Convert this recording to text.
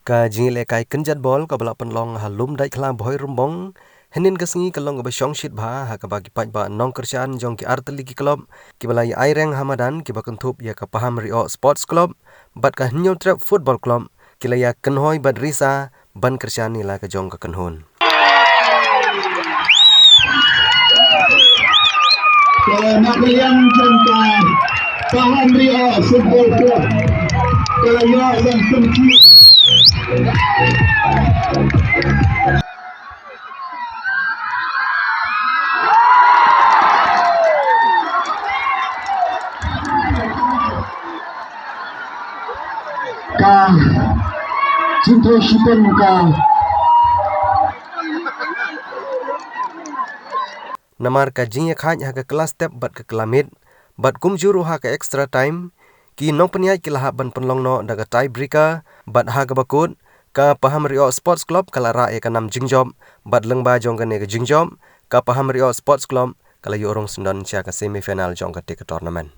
Ka jingile kai kenjat bol ka bala penlong halum dai kala boy rumbong henin kesengi kelong ba shong shit bha ha ka bagi pai ba nong kerjaan jong ki arteli ki club ki balai aireng hamadan ki ba kentup ya ka paham rio sports club bat ka hnyo trap football club ki la ya kenhoi bat risa ban kerjaan ni la ka jong ka kenhun Nakayang jangka paham rio football club kaya yang penting ka cinta shipen ka namar ka jing ya khaj ha ka kelas step bat ka kelamit bat kum juru ha ka extra time ki nong penyai ki laha ban penlong no daga tie breaker bat ha ka bakut ka paham rio sports club kala ra e ka nam jingjob bat lengba jong ka ne ka jingjob ka paham rio sports club kala yo rong sundan cha ka semi final jong ka te ka tournament